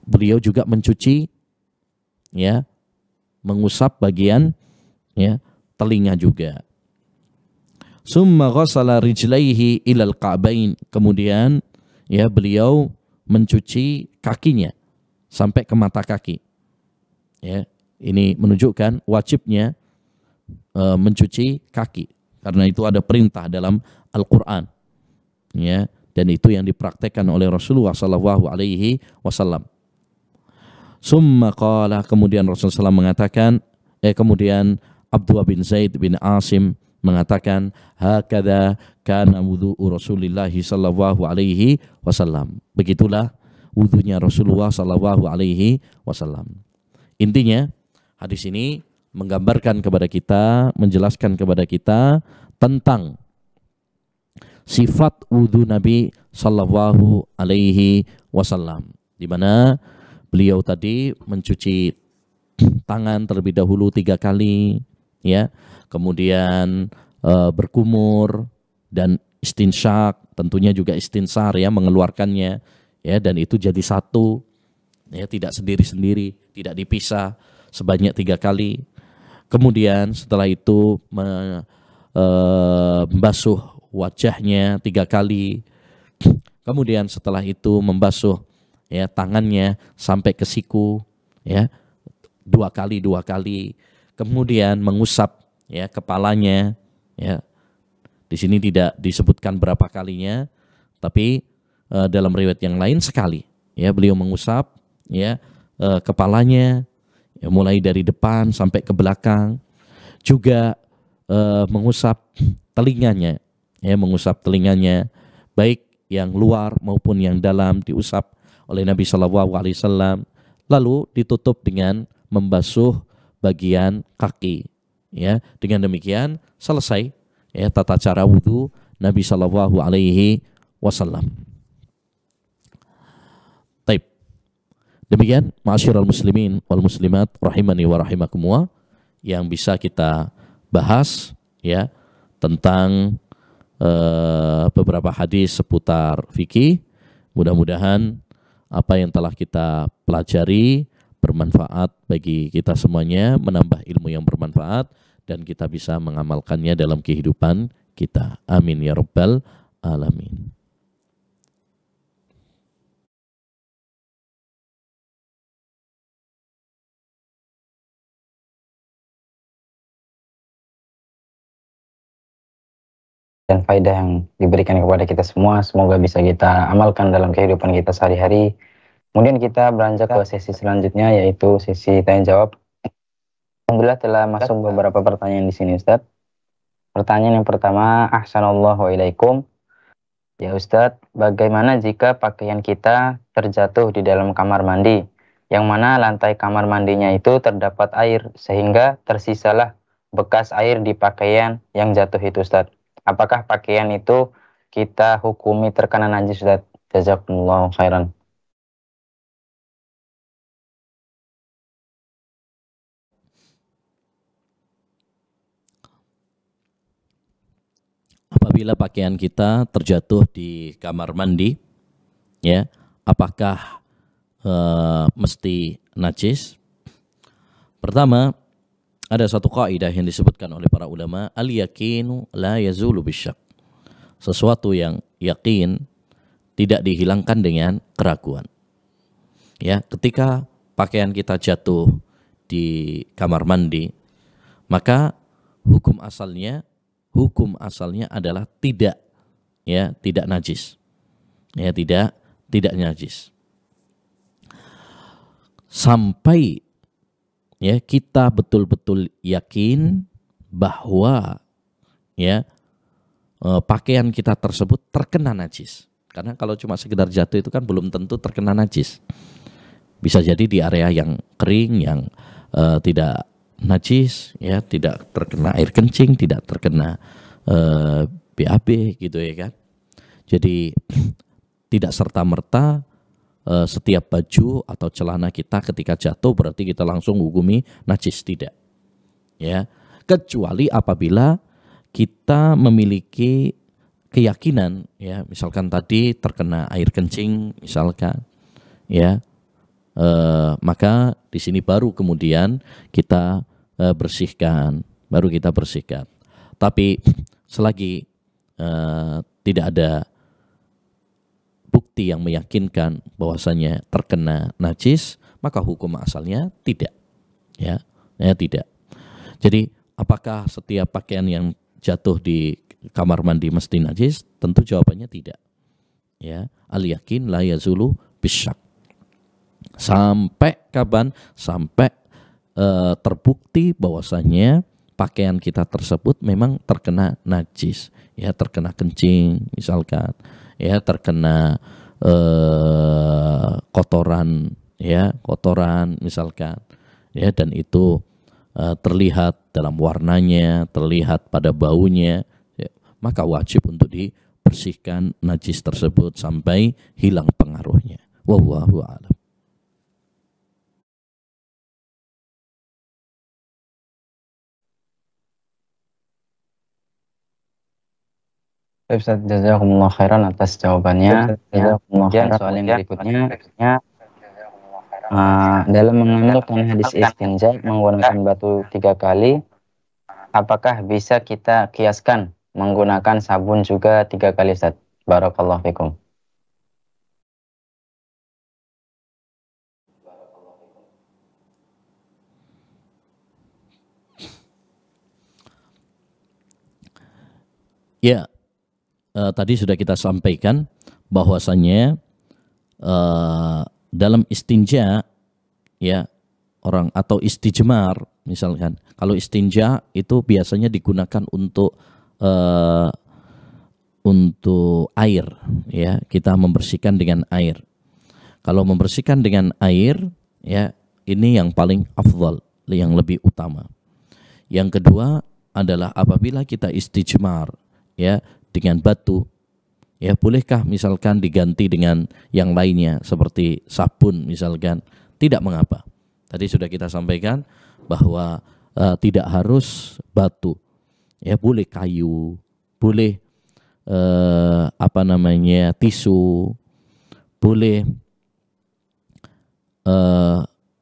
beliau juga mencuci ya, mengusap bagian ya telinga juga. Summa ghassala rijlaihi ilal ka'bain, kemudian ya beliau mencuci kakinya sampai ke mata kaki. Ya, ini menunjukkan wajibnya mencuci kaki karena itu ada perintah dalam Al-Qur'an. Ya, dan itu yang dipraktekkan oleh Rasulullah sallallahu alaihi wasallam. Summa qala, kemudian Rasulullah SAW mengatakan, kemudian Abdullah bin Zaid bin Asim mengatakan, hakadha kana wudhu Rasulullah sallallahu alaihi wasallam. Begitulah wudhunya Rasulullah sallallahu alaihi wasallam. Intinya hadis ini menggambarkan kepada kita, menjelaskan kepada kita tentang sifat wudhu Nabi sallallahu alaihi wasallam, di mana beliau tadi mencuci tangan terlebih dahulu 3 kali, ya, kemudian berkumur dan istinsyak, tentunya juga istinsar ya, mengeluarkannya ya, dan itu jadi satu ya, tidak sendiri-sendiri, tidak dipisah, sebanyak 3 kali. Kemudian setelah itu membasuh wajahnya 3 kali. Kemudian setelah itu membasuh ya tangannya sampai ke siku ya, 2 kali. Kemudian mengusap ya kepalanya ya. Di sini tidak disebutkan berapa kalinya, tapi dalam riwayat yang lain sekali ya beliau mengusap ya kepalanya ya, mulai dari depan sampai ke belakang. Juga mengusap telinganya ya, baik yang luar maupun yang dalam diusap oleh Nabi Shallallahu Alaihi Wasallam. Lalu ditutup dengan membasuh bagian kaki. Ya, dengan demikian selesai ya tata cara wudhu Nabi Shallallahu Alaihi Wasallam. Taib. Demikian ma'asyiral muslimin wal muslimat rahimani wa rahimakumullah yang bisa kita bahas ya tentang beberapa hadis seputar fikih. Mudah-mudahan apa yang telah kita pelajari bermanfaat bagi kita semuanya, menambah ilmu yang bermanfaat, dan kita bisa mengamalkannya dalam kehidupan kita. Amin ya rabbal alamin.
Dan faedah yang diberikan kepada kita semua, semoga bisa kita amalkan dalam kehidupan kita sehari-hari. Kemudian kita beranjak ke sesi selanjutnya, yaitu sesi tanya jawab. Alhamdulillah telah masuk beberapa pertanyaan di sini, Ustaz. Pertanyaan yang pertama, ahsanallahu ilaikum. Ya Ustadz, bagaimana jika pakaian kita terjatuh di dalam kamar mandi, yang mana lantai kamar mandinya itu terdapat air, sehingga tersisalah bekas air di pakaian yang jatuh itu, Ustadz. Apakah pakaian itu kita hukumi terkena najis, Ustaz? Jazakumullahu khairan.
Apabila pakaian kita terjatuh di kamar mandi, ya, apakah mesti najis? Pertama, ada satu kaidah yang disebutkan oleh para ulama, al-yaqinu la yazulu bisyak. Sesuatu yang yakin tidak dihilangkan dengan keraguan. Ya, ketika pakaian kita jatuh di kamar mandi, maka hukum asalnya adalah tidak najis. Ya, tidak najis. Sampai ya kita betul-betul yakin bahwa ya pakaian kita tersebut terkena najis. Karena kalau cuma sekedar jatuh itu kan belum tentu terkena najis. Bisa jadi di area yang kering, yang tidak najis, ya, tidak terkena air kencing, tidak terkena BAB gitu ya kan. Jadi tidak serta-merta setiap baju atau celana kita ketika jatuh berarti kita langsung hukumi najis, tidak. Ya, kecuali apabila kita memiliki keyakinan, ya, misalkan tadi terkena air kencing misalkan, ya, maka di sini baru kemudian kita bersihkan. Tapi selagi tidak ada bukti yang meyakinkan bahwasanya terkena najis, maka hukum asalnya tidak. Ya, tidak. Jadi apakah setiap pakaian yang jatuh di kamar mandi mesti najis? Tentu jawabannya tidak. Ya, al-yakin la yazulu bisyak. Sampai kapan? Sampai terbukti bahwasanya pakaian kita tersebut memang terkena najis, ya, terkena kencing misalkan, ya, terkena kotoran misalkan, ya, dan itu terlihat dalam warnanya, terlihat pada baunya, ya, maka wajib untuk dibersihkan najis tersebut sampai hilang pengaruhnya. Wallahu a'lam.
Ustaz, jazakumullah khairan atas jawabannya. Kemudian soal yang berikutnya, dalam mengamalkan hadis istinja menggunakan batu 3 kali, apakah bisa kita kiaskan menggunakan sabun juga 3 kali, Ustaz? Barakallahu fikum.
Ya, tadi sudah kita sampaikan bahwasannya dalam istinja, ya, orang atau istijmar misalkan. Kalau istinja itu biasanya digunakan untuk air, ya, kita membersihkan dengan air. Kalau membersihkan dengan air, ya, ini yang paling afdal, yang lebih utama. Yang kedua adalah apabila kita istijmar, ya, dengan batu, ya, bolehkah misalkan diganti dengan yang lainnya seperti sabun misalkan? Tidak mengapa. Tadi sudah kita sampaikan bahwa tidak harus batu, ya, boleh kayu, boleh tisu, boleh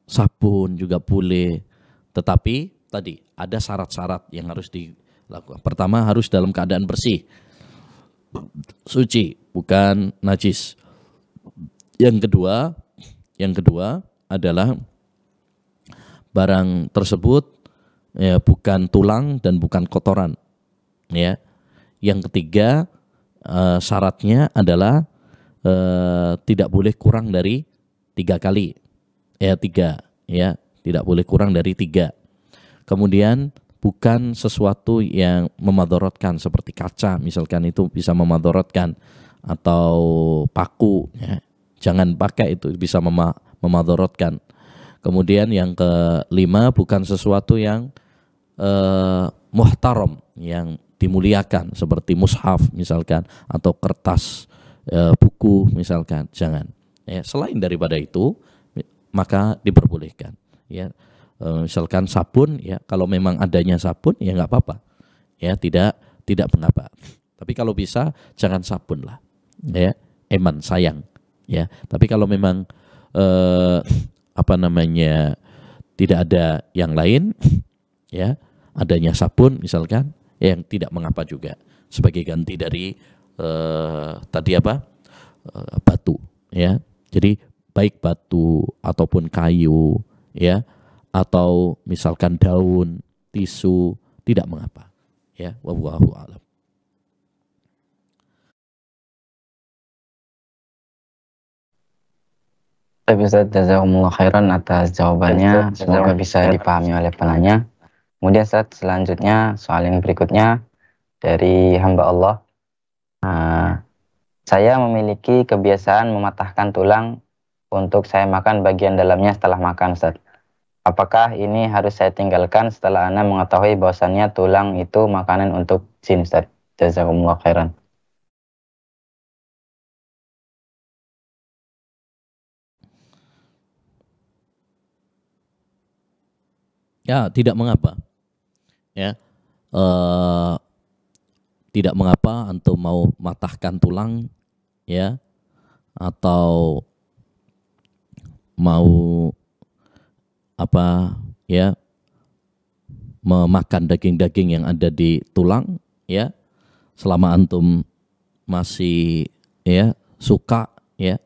sabun juga boleh. Tetapi tadi ada syarat-syarat yang harus dilakukan. Pertama, harus dalam keadaan bersih, suci, bukan najis. Yang kedua adalah barang tersebut, ya, bukan tulang dan bukan kotoran, ya. Yang ketiga, syaratnya adalah tidak boleh kurang dari 3 kali, ya, 3, ya, tidak boleh kurang dari 3. Kemudian bukan sesuatu yang memadorotkan seperti kaca misalkan, itu bisa memadorotkan, atau paku, ya, jangan pakai, itu bisa memadorotkan. Kemudian yang kelima, bukan sesuatu yang muhtaram, yang dimuliakan seperti mushaf misalkan atau kertas buku misalkan, jangan. Ya, selain daripada itu maka diperbolehkan. Ya, misalkan sabun, ya kalau memang adanya sabun ya nggak apa-apa. Ya, tidak mengapa. Tapi kalau bisa jangan sabun lah. Ya, eman sayang. Ya, tapi kalau memang tidak ada yang lain, ya adanya sabun misalkan, yang tidak mengapa juga sebagai ganti dari batu, ya. Jadi baik batu ataupun kayu, ya, atau misalkan daun, tisu, tidak mengapa, ya. Wallahu a'lam.
Baik Ustaz, jazakumullah khairan atas jawabannya. Semoga bisa dipahami oleh penanya. Kemudian Ustaz, selanjutnya soal yang berikutnya dari hamba Allah. Saya memiliki kebiasaan mematahkan tulang untuk saya makan bagian dalamnya setelah makan Ustaz. Apakah ini harus saya tinggalkan setelah Anda mengetahui bahwasannya tulang itu makanan untuk jin Ustaz? Jazakumullah khairan.
Ya, tidak mengapa. Ya, tidak mengapa antum mau matahkan tulang, ya, atau mau ya, memakan daging-daging yang ada di tulang, ya, selama antum masih ya suka, ya,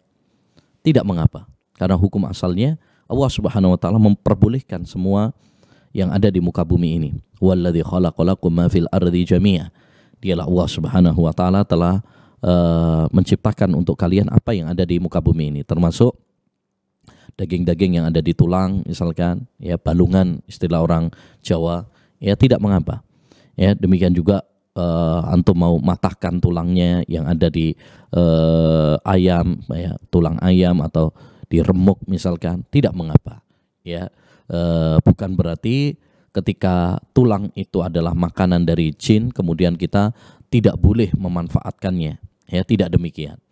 tidak mengapa. Karena hukum asalnya Allah Subhanahu wa taala memperbolehkan semua yang ada di muka bumi ini. Walladzi khalaqalakum ma fil ardi jami'a. Dialah Allah Subhanahu wa taala telah menciptakan untuk kalian apa yang ada di muka bumi ini, termasuk daging-daging yang ada di tulang misalkan, ya, balungan istilah orang Jawa, ya, tidak mengapa. Ya, demikian juga antum mau matahkan tulangnya yang ada di ayam, ya, tulang ayam atau di remuk misalkan, tidak mengapa. Ya, bukan berarti ketika tulang itu adalah makanan dari jin kemudian kita tidak boleh memanfaatkannya, ya, tidak demikian.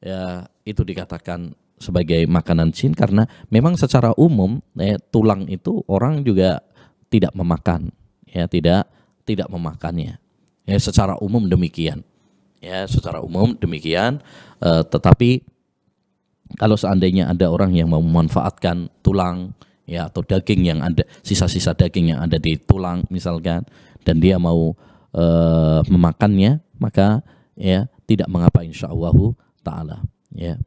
Ya, itu dikatakan sebagai makanan jin karena memang secara umum, ya, tulang itu orang juga tidak memakan, ya, tidak memakannya, ya, secara umum demikian, ya, secara umum demikian. Tetapi kalau seandainya ada orang yang mau memanfaatkan tulang, ya, atau daging yang ada, sisa-sisa daging yang ada di tulang misalkan, dan dia mau memakannya, maka, ya, tidak mengapa insyaallah taala, ya.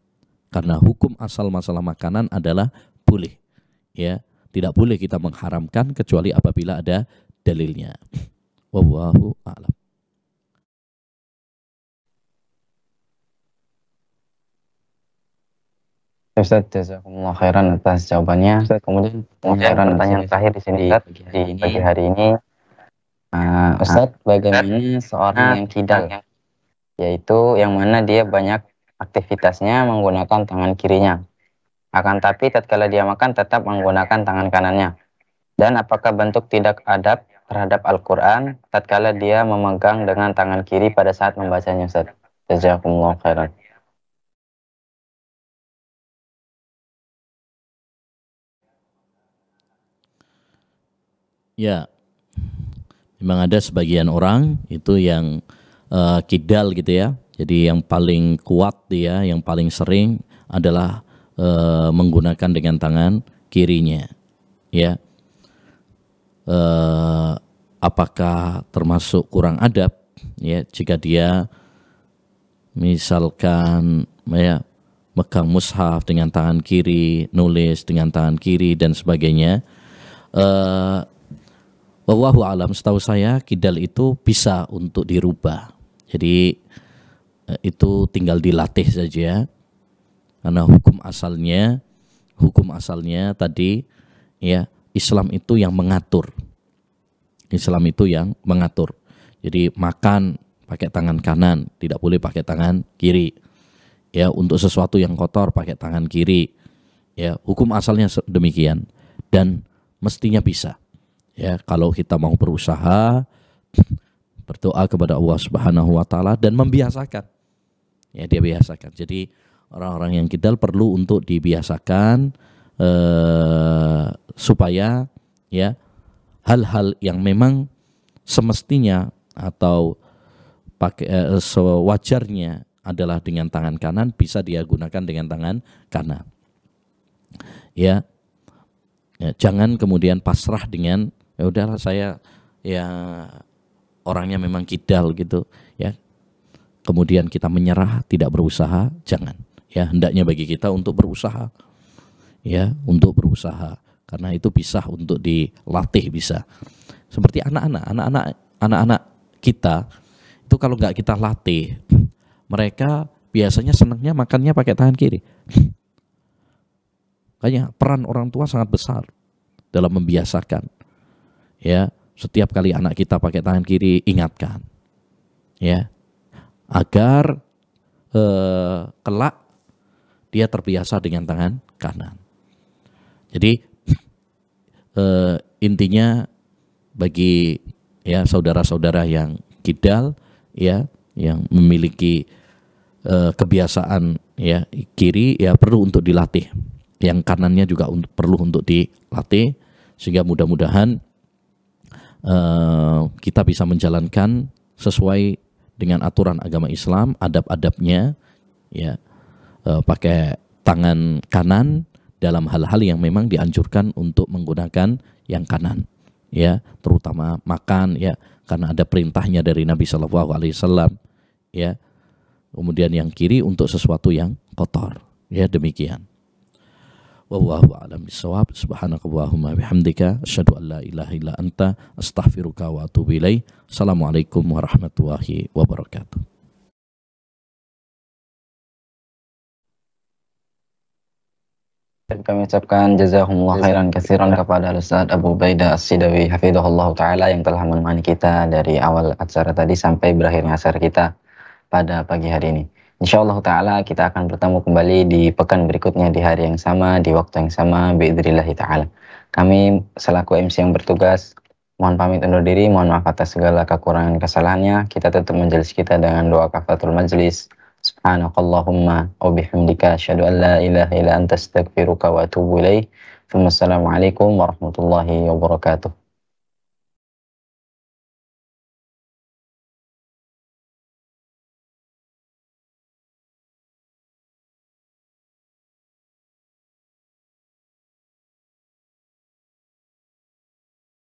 Karena hukum asal masalah makanan adalah boleh, ya. Tidak boleh kita mengharamkan kecuali apabila ada dalilnya. Wallahu a'lam.
Ustaz, jazakumullah khairan atas jawabannya. Kemudian pertanyaan terakhir di sini Ustaz, di pagi hari ini. Ustaz, bagaimana seorang yang kidal, yaitu yang mana dia banyak aktivitasnya menggunakan tangan kirinya, akan tapi tatkala dia makan tetap menggunakan tangan kanannya. Dan apakah bentuk tidak adab terhadap Al-Quran tatkala dia memegang dengan tangan kiri pada saat membacanya Ustaz? Jazakumullah khairan.
Ya, memang ada sebagian orang itu yang kidal gitu ya. Jadi yang paling kuat dia, yang paling sering adalah menggunakan dengan tangan kirinya. Ya, apakah termasuk kurang adab? Ya, jika dia misalkan, ya, megang mushaf dengan tangan kiri, nulis dengan tangan kiri dan sebagainya. Wallahu alam, setahu saya kidal itu bisa untuk dirubah. Jadi itu tinggal dilatih saja. Karena hukum asalnya tadi, ya, Islam itu yang mengatur. Islam itu yang mengatur. Jadi makan pakai tangan kanan, tidak boleh pakai tangan kiri. Ya, untuk sesuatu yang kotor pakai tangan kiri. Ya, hukum asalnya demikian dan mestinya bisa. Ya, kalau kita mau berusaha berdoa kepada Allah Subhanahu wa taala dan membiasakan. Ya, dia biasakan. Jadi orang-orang yang kidal perlu untuk dibiasakan supaya ya hal-hal yang memang semestinya atau sewajarnya adalah dengan tangan kanan bisa dia gunakan dengan tangan kanan. Ya, jangan kemudian pasrah dengan ya udahlah saya ya orangnya memang kidal gitu ya. Kemudian kita menyerah, tidak berusaha, jangan. Ya, hendaknya bagi kita untuk berusaha. Ya, untuk berusaha. Karena itu bisa untuk dilatih bisa. Seperti anak-anak kita itu kalau nggak kita latih, mereka biasanya senangnya makannya pakai tangan kiri. Makanya peran orang tua sangat besar dalam membiasakan. Ya, setiap kali anak kita pakai tangan kiri, ingatkan. Ya, agar kelak dia terbiasa dengan tangan kanan. Jadi intinya bagi ya saudara-saudara yang kidal ya yang memiliki kebiasaan ya kiri ya perlu untuk dilatih. Yang kanannya juga perlu untuk dilatih sehingga mudah-mudahan kita bisa menjalankan sesuai dengan aturan agama Islam, adab-adabnya ya pakai tangan kanan dalam hal-hal yang memang dianjurkan untuk menggunakan yang kanan ya, terutama makan ya karena ada perintahnya dari Nabi Shallallahu Alaihi Wasallam ya. Kemudian yang kiri untuk sesuatu yang kotor ya, demikian. Wallahu a'lam bishawab. Subhanakallahumma bihamdika asyhadu an la ilaha illa anta astaghfiruka wa atubu ilaik. Assalamualaikum warahmatullahi wabarakatuh.
Kami ucapkan jazakumullah khairan katsiran kepada Ustaz Abu Ubaidah As-Sidawi hafizahullah taala yang telah menemani kita dari awal acara tadi sampai berakhirnya acara kita pada pagi hari ini. Insyaallah taala kita akan bertemu kembali di pekan berikutnya di hari yang sama, di waktu yang sama biidznillah taala. Kami selaku MC yang bertugas mohon pamit undur diri, mohon maaf atas segala kekurangan kesalahannya. Kita tutup majelis kita dengan doa kafaratul majlis. Subhanakallahumma wa bihamdika asyhadu an la ilaha illa anta astaghfiruka wa atubu ilaik. Wassalamualaikum warahmatullahi wabarakatuh.